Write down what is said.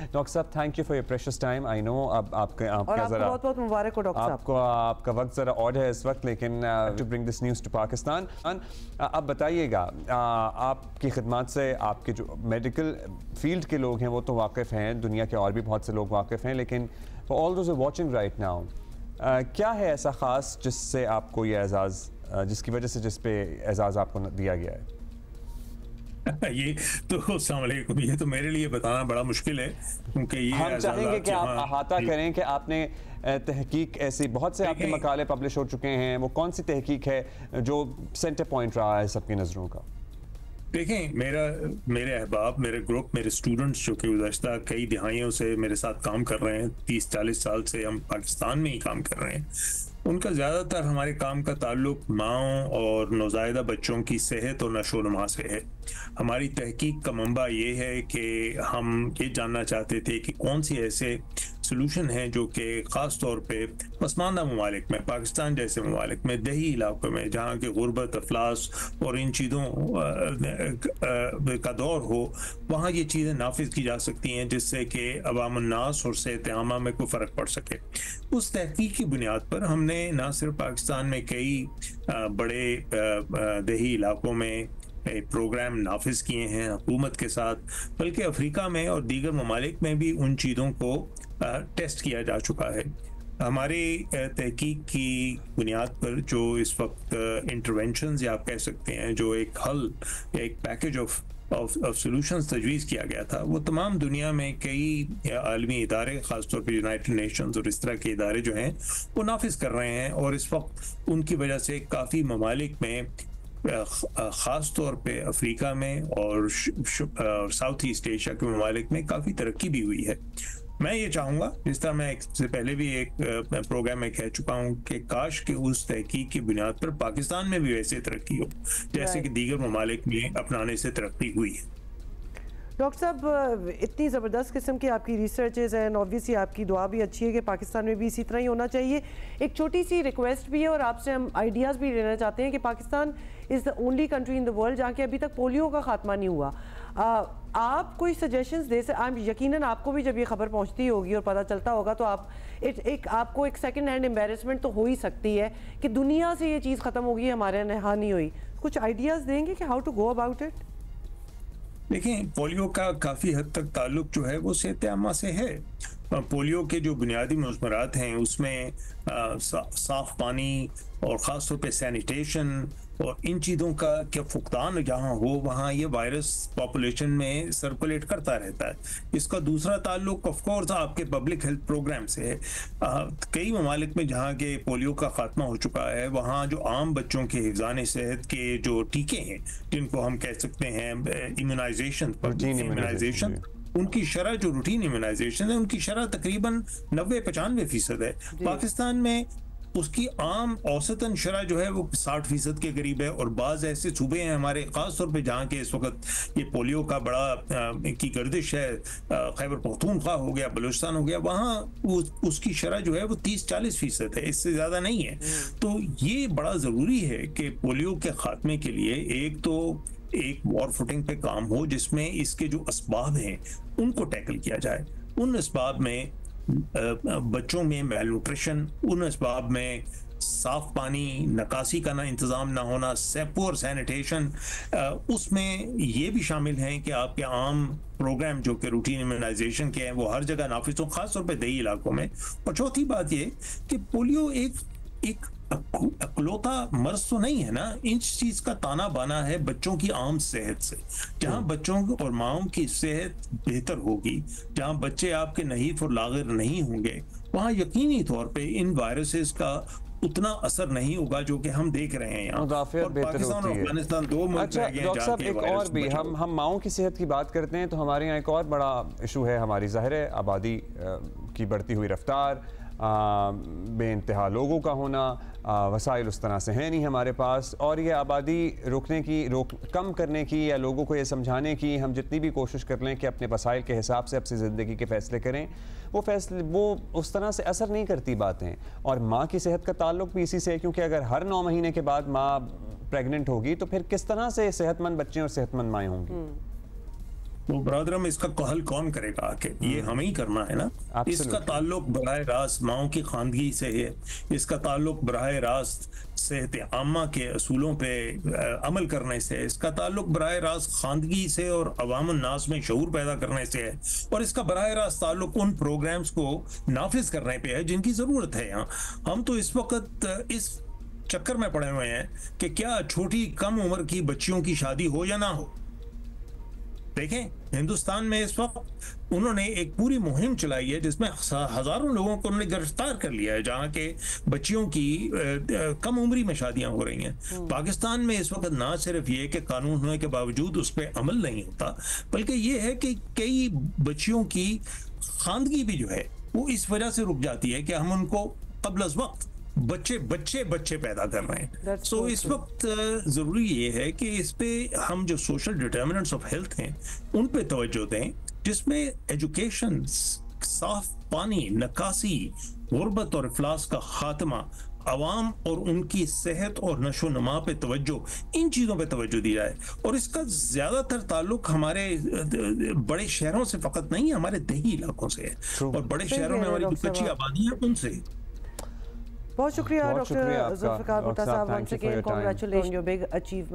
Doctor साहब, thank you for your precious time. I know अब आपका ज़रा बहुत बहुत मुबारक हो डॉक्टर साहब। आपका वक्त ज़रा ऑड है इस वक्त, लेकिन to bring this news to Pakistan. अब बताइएगा, आपकी खिदमत से आपके जो मेडिकल फील्ड के लोग हैं वो तो वाकिफ़ हैं, दुनिया के और भी बहुत से लोग वाकिफ़ हैं, लेकिन for all those watching right now, क्या है ऐसा ख़ास जिससे आपको ये एजाज़, जिसकी वजह से जिस पे एजाज़ आपको दिया गया है? ये तो अस्सलाम वालेकुम, ये तो मेरे लिए बताना बड़ा मुश्किल है, क्योंकि ये हम चाहेंगे कि आप अहाता करें कि आपने तहकीक, ऐसी बहुत से आपके मकाले पब्लिश हो चुके हैं, वो कौन सी तहकीक है जो सेंटर पॉइंट रहा है सबकी नज़रों का? देखें, मेरे अहबाब, मेरे ग्रुप, मेरे स्टूडेंट्स जो कि गुज़श्ता कई दिहाइयों से मेरे साथ काम कर रहे हैं, 30-40 साल से हम पाकिस्तान में ही काम कर रहे हैं, उनका ज़्यादातर हमारे काम का ताल्लुक माओं और नौज़ायदा बच्चों की सेहत और नशोनुमा से है। हमारी तहकीक का मंबा ये है कि हम ये जानना चाहते थे कि कौन सी ऐसे सोल्यूशन हैं जो कि ख़ास तौर पे पसमानदा ममालिक में, पाकिस्तान जैसे ममालिक में, दही इलाकों में जहाँ की गुर्बत, अफलास और इन चीज़ों का दौर हो, वहाँ ये चीज़ें नाफिज की जा सकती हैं जिससे कि अवामुन्नास और सेहत आमा में कोई फ़र्क पड़ सके। उस तहकीक की बुनियाद पर हमने ना सिर्फ पाकिस्तान में कई बड़े दही इलाकों में प्रोग्राम नाफिज किए हैं हुकूमत के साथ, बल्कि अफ्रीका में और दीगर ममालिक में भी उन चीज़ों को टेस्ट किया जा चुका है। हमारी तहकीक की बुनियाद पर जो इस वक्त इंटरवेंशंस या आप कह सकते हैं जो एक हल या एक पैकेज ऑफ सॉल्यूशंस तजवीज़ किया गया था, वो तमाम दुनिया में कई आलमी इदारे, ख़ासतौर पर यूनाइटेड नेशंस और इस तरह के इदारे जो हैं वो नाफिज कर रहे हैं, और इस वक्त उनकी वजह से काफ़ी ममालिक में, ख़ास तौर पे अफ्रीका में और साउथ ईस्ट एशिया के ममालिक में काफ़ी तरक्की भी हुई है। मैं ये चाहूँगा, जिस तरह मैं इससे पहले भी एक प्रोग्राम में कह चुका हूँ, कि काश कि उस तहकीक की बुनियाद पर पाकिस्तान में भी वैसे तरक्की हो जैसे कि दीगर ममालिक में अपनाने से तरक्की हुई है। डॉक्टर साहब, इतनी ज़बरदस्त किस्म की आपकी रिसर्चेज़ हैं, ऑब्वियसली आपकी दुआ भी अच्छी है कि पाकिस्तान में भी इसी तरह ही होना चाहिए। एक छोटी सी रिक्वेस्ट भी है और आपसे हम आइडियाज़ भी लेना चाहते हैं कि Pakistan is the only country in the world जहाँ के अभी तक पोलियो का खात्मा नहीं हुआ। आप कोई सजेशंस दे सकते? यकीनन आपको भी जब ये खबर पहुँचती होगी और पता चलता होगा तो आपको एक सेकेंड हैंड एम्बेरसमेंट तो हो ही सकती है कि दुनिया से ये चीज़ ख़त्म होगी, हमारे यहाँ नहीं हुई। कुछ आइडियाज़ देंगे कि how to go about it? देखिए, पोलियो का काफ़ी हद तक ताल्लुक जो है वो सेहत आमा से है। पोलियो के जो बुनियादी मुज़मरात हैं उसमें साफ़ पानी और ख़ास तौर पे सैनिटेशन और इन चीज़ों का क्या फुकदान जहाँ हो वहाँ ये वायरस पॉपुलेशन में सर्कुलेट करता रहता है। इसका दूसरा ताल्लुक ऑफ कोर्स आपके पब्लिक हेल्थ प्रोग्राम से है। कई ममालिक में जहाँ के पोलियो का खात्मा हो चुका है, वहाँ जो आम बच्चों के हिफ़्ज़ान सेहत के जो टीके हैं, जिनको हम कह सकते हैं इम्यूनाइजेशन, उनकी शरह जो रूटीन इम्यूनाइजेशन है उनकी शरह तकरीबन 90-95% है। पाकिस्तान में उसकी आम औसतन शरह जो है वो 60% के करीब है, और बाज़ ऐसे सूबे हैं हमारे, ख़ास तौर पे जहाँ के इस वक्त ये पोलियो का बड़ा की गर्दिश है, खैबर पख्तूनख्वा हो गया, बलूचिस्तान हो गया, वहाँ उसकी शरह जो है वो 30-40% है, इससे ज़्यादा नहीं है। तो ये बड़ा ज़रूरी है कि पोलियो के ख़ात्मे के लिए एक वॉर फुटिंग पे काम हो जिसमें इसके जो असबाब हैं उनको टैकल किया जाए। उन असबाब में बच्चों में मेलन्यूट्रिशन, उन असबाब में साफ पानी, नकासी का इंतज़ाम ना होना, पुअर सैनिटेशन, उसमें ये भी शामिल हैं कि आपके आम प्रोग्राम जो कि रूटीन इम्यूनाइजेशन के हैं वो हर जगह नाफिज हो, खास तौर पे दही इलाकों में। और चौथी बात ये कि पोलियो एक अकलौता मर्ज तो नहीं है ना, इस चीज का ताना बाना है बच्चों की आम सेहत से। जहां बच्चों और माओं की सेहत बेहतर होगी, जहां बच्चे आपके नहीफ और लागिर नहीं होंगे, वहां यकीनी तौर पे इन वायरसेस का उतना असर नहीं होगा जो कि हम देख रहे हैं यहाँ। और पाकिस्तान और अफगानिस्तान दो मुल्क। अच्छा डॉक्टर साहब, एक और भी हम माओं की सेहत की बात करते हैं तो हमारे यहाँ एक और बड़ा इशू है, हमारी ज़ाहिर है आबादी की बढ़ती हुई रफ्तार, बेइंतहा लोगों का होना, वसाइल उस तरह से हैं नहीं हमारे पास, और ये आबादी कम करने की या लोगों को ये समझाने की हम जितनी भी कोशिश कर लें कि अपने वसाइल के हिसाब से अपनी ज़िंदगी के फ़ैसले करें, वो उस तरह से असर नहीं करती बातें। और माँ की सेहत का ताल्लुक भी इसी से है, क्योंकि अगर हर 9 महीने के बाद माँ प्रेग्नेंट होगी तो फिर किस तरह से सेहतमंद बच्चे और सेहतमंद माएँ होंगी। वो बरादरम इसका हल कौन करेगा आके? ये हमें ही करना है ना। इसका ताल्लुक बराह रास्त माओं की खानगी से है, इसका ताल्लुक बराह रास्त सेहत आमा के असूलों पे अमल करने से, इसका ताल्लुक बराह रास्त खानगी से और अवाम नास में शऊर पैदा करने से है, और इसका बराह रास्त ताल्लुक उन प्रोग्राम्स को नाफिज करने पे है जिनकी जरूरत है। यहाँ हम तो इस वक्त इस चक्कर में पड़े हुए हैं कि क्या छोटी कम उम्र की बच्चियों की शादी हो या ना हो। देखें हिंदुस्तान में इस वक्त उन्होंने एक पूरी मुहिम चलाई है जिसमें हजारों लोगों को उन्होंने गिरफ्तार कर लिया है, जहां के बच्चियों की कम उम्री में शादियां हो रही हैं। पाकिस्तान में इस वक्त ना सिर्फ ये कि कानून होने के बावजूद उस पर अमल नहीं होता, बल्कि ये है कि कई बच्चियों की खानगी भी जो है वो इस वजह से रुक जाती है कि हम उनको कब्ल अज़ वक्त बच्चे पैदा कर रहे हैं। सो इस वक्त जरूरी ये है कि इस पे हम जो सोशल डिटर्मिनेंट्स ऑफ हेल्थ हैं उन पे तवज्जो दें, जिसमें एजुकेशन, साफ पानी, नकासी, गुर्बत और इफलास का खात्मा, अवाम और उनकी सेहत और नशो नमा पे तवज्जो, इन चीज़ों पे तवज्जो दी जाए। और इसका ज़्यादातर ताल्लुक हमारे बड़े शहरों से फ़कत नहीं, हमारे देही इलाकों से है, और बड़े शहरों में हमारी जो कच्ची आबादी है उनसे। बहुत शुक्रिया डॉक्टर जुल्फ़िकार भुट्टो साहब, once again congratulation your big achievement.